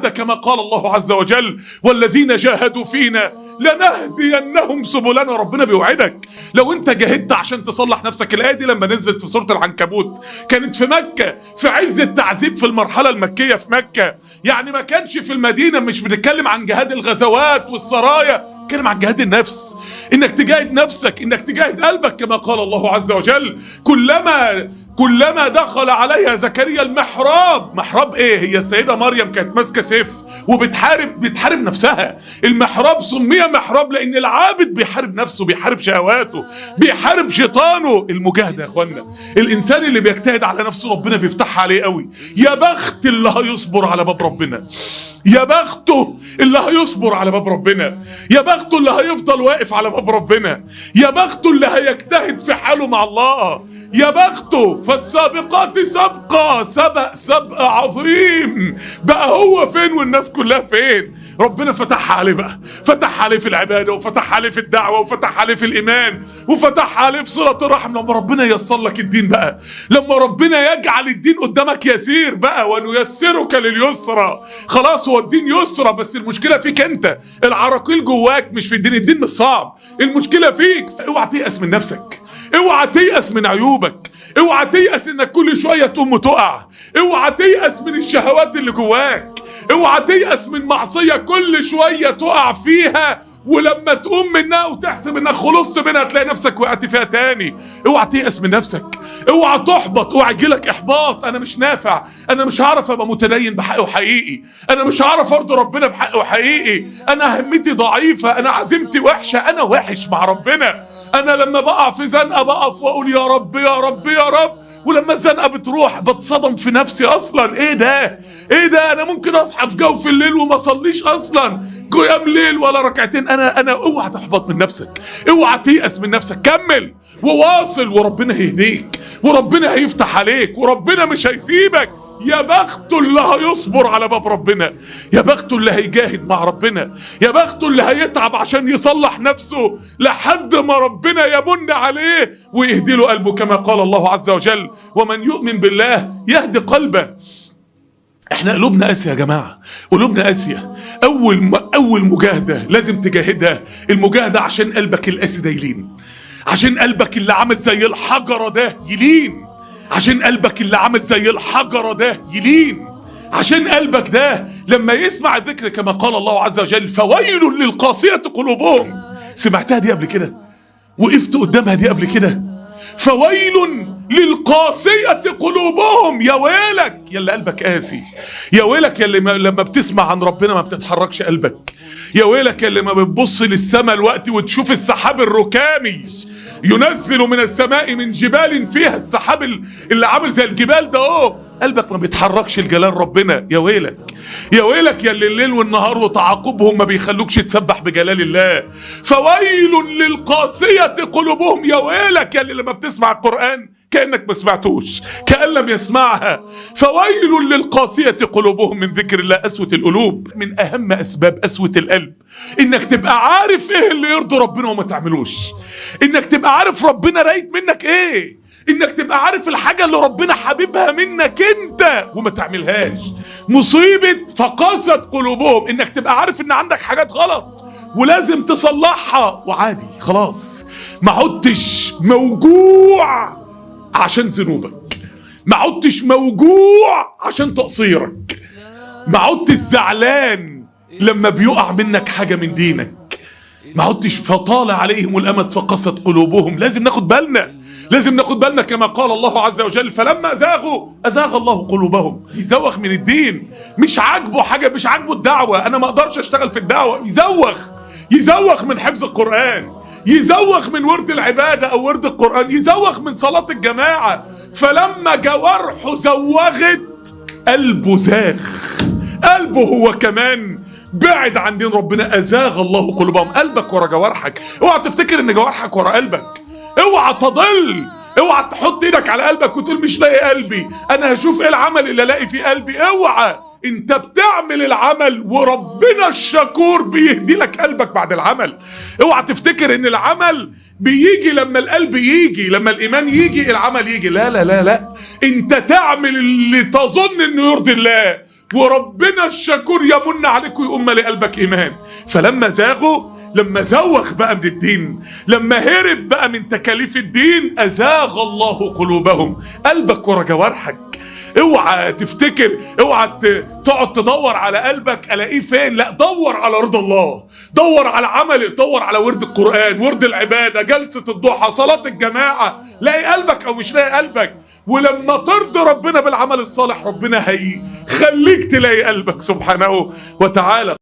كما قال الله عز وجل والذين جاهدوا فينا لنهدينهم سبلنا. ربنا بيوعدك لو انت جاهدت عشان تصلح نفسك. الآية دي لما نزلت في سورة العنكبوت كانت في مكة في عز التعذيب في المرحلة المكية في مكة، يعني ما كانش في المدينة. مش بنتكلم عن جهاد الغزوات والسرايا، بنتكلم عن جهاد النفس، انك تجاهد نفسك، انك تجاهد قلبك كما قال الله عز وجل كلما دخل عليها زكريا المحراب. محراب ايه؟ هي السيدة مريم كانت ماسكة سيف بتحارب نفسها. المحراب سمي محراب لان العابد بيحارب نفسه، بيحارب شهواته، بيحارب شيطانه. المجاهدة يا اخوانا، الانسان اللي بيجتهد على نفسه ربنا بيفتحها عليه قوي. يا بخت اللي هيصبر على باب ربنا، يا بخته اللي هيصبر على باب ربنا، يا بخته اللي هيفضل واقف على باب ربنا، يا بخته اللي هيجتهد في حاله مع الله، يا بخته. فالسابقات سبقة، سبق عظيم. بقى هو فين والناس كلها فين؟ ربنا فتح عليه بقى، فتح عليه في العبادة، وفتح عليه في الدعوة، وفتح عليه في الإيمان، وفتح عليه في صلة الرحم. لما ربنا ييسر لك الدين بقى، لما ربنا يجعل الدين قدامك يسير بقى، ونيسرك لليسرى. خلاص هو الدين يسرى، بس المشكلة فيك انت، العراقيل جواك مش في الدين. الدين مش صعب، المشكلة فيك. اوعى تيأس من نفسك، اوعى تيأس من عيوبك، اوعى تيأس انك كل شوية تقوم وتقع، اوعى تيأس من الشهوات اللي جواك، اوعى تيأس من معصية كل شوية تقع فيها، ولما تقوم منها وتحسب انك خلصت منها تلاقي نفسك وقعت فيها تاني. اوعى تيأس من نفسك، اوعى تحبط، اوعى يجيلك احباط. انا مش نافع، انا مش هعرف ابقى متدين بحقه حقيقي، انا مش هعرف ارضي ربنا بحقه حقيقي، انا همتي ضعيفة، انا عزيمتي وحشة، انا وحش مع ربنا. انا لما بقع في زنقة بقف واقول يا رب يا رب يا رب، ولما الزنقة بتروح بتصدم في نفسي. اصلا ايه ده؟ ايه ده؟ انا ممكن اصحى في جوف الليل وما اصليش اصلا قيام ليل ولا ركعتين. انا اوعى تحبط من نفسك، اوعى تيأس من نفسك، كمل وواصل، وربنا هيهديك، وربنا هيفتح عليك، وربنا مش هيسيبك. يا بخته اللي هيصبر على باب ربنا، يا بخته اللي هيجاهد مع ربنا، يا بخته اللي هيتعب عشان يصلح نفسه لحد ما ربنا يمن عليه ويهدي له قلبه كما قال الله عز وجل ومن يؤمن بالله يهدي قلبه. احنا قلوبنا قاسية يا جماعة، قلوبنا قاسية. اول مجاهدة لازم تجاهدها، المجاهدة عشان قلبك القاسي ده يلين، عشان قلبك اللي عامل زي الحجرة ده يلين، عشان قلبك اللي عامل زي الحجرة ده يلين، عشان قلبك ده لما يسمع الذكر كما قال الله عز وجل فويل للقاسية قلوبهم. سمعتها دي قبل كده؟ وقفت قدامها دي قبل كده؟ فويل للقاسية قلوبهم. يا ويلك يا اللي قلبك قاسي، يا ويلك يا اللي لما بتسمع عن ربنا ما بتتحركش قلبك، يا ويلك يا اللي ما بتبص للسماء الوقت وتشوف السحاب الركامي ينزل من السماء من جبال فيها السحاب اللي عامل زي الجبال ده قلبك ما بيتحركش لجلال ربنا. يا ويلك يا ويلك يا اللي الليل والنهار وتعاقبهم ما بيخلوكش تسبح بجلال الله. فويل للقاسية قلوبهم. يا ويلك يا اللي لما بتسمع القرآن كأنك ما سمعتوش، كأن لم يسمعها. فويل للقاسية قلوبهم من ذكر الله. قسوة القلوب من أهم أسباب قسوة القلب إنك تبقى عارف إيه اللي يرضي ربنا وما تعملوش، إنك تبقى عارف ربنا رايد منك إيه، إنك تبقى عارف الحاجة اللي ربنا حبيبها منك أنت وما تعملهاش. مصيبة فقاست قلوبهم إنك تبقى عارف إن عندك حاجات غلط ولازم تصلحها وعادي خلاص، ما عدتش موجوع عشان ذنوبك، ما عدتش موجوع عشان تقصيرك، ما عدتش زعلان لما بيقع منك حاجة من دينك، ما عدتش فطال عليهم الأمد فقست قلوبهم. لازم ناخد بالنا، لازم ناخد بالنا كما قال الله عز وجل فلما زاغوا أزاغ الله قلوبهم. يزوغ من الدين، مش عاجبه حاجة، مش عاجبه الدعوة، أنا ما أقدرش أشتغل في الدعوة. يزوغ من حفظ القرآن، يزوغ من ورد العبادة أو ورد القرآن، يزوغ من صلاة الجماعة. فلما جوارحه زوغت قلبه زاغ، قلبه هو كمان بعد عن دين ربنا. أزاغ الله قلوبهم. قلبك ورا جوارحك، اوعى تفتكر ان جوارحك ورا قلبك، اوعى تضل، اوعى تحط ايدك على قلبك وتقول مش لاقي قلبي، انا هشوف ايه العمل اللي الاقي فيه قلبي. اوعى، انت بتعمل العمل وربنا الشكور بيهدي لك قلبك بعد العمل. اوعى تفتكر ان العمل بيجي لما القلب يجي، لما الايمان يجي العمل يجي. لا لا لا لا، انت تعمل اللي تظن انه يرضي الله وربنا الشكور يمن عليك ويقوم مالي قلبك ايمان. فلما زاغوا، لما زوغ بقى من الدين، لما هرب بقى من تكاليف الدين، ازاغ الله قلوبهم. قلبك ورا جوارحك. اوعى تفتكر، اوعى تقعد تدور على قلبك الاقيه فين. لا، دور على رضا الله، دور على عملك، دور على ورد القرآن، ورد العبادة، جلسة الضحى، صلاة الجماعة. لاقي قلبك او مش لاقي قلبك. ولما ترضي ربنا بالعمل الصالح، ربنا هيخليك تلاقي قلبك سبحانه وتعالى.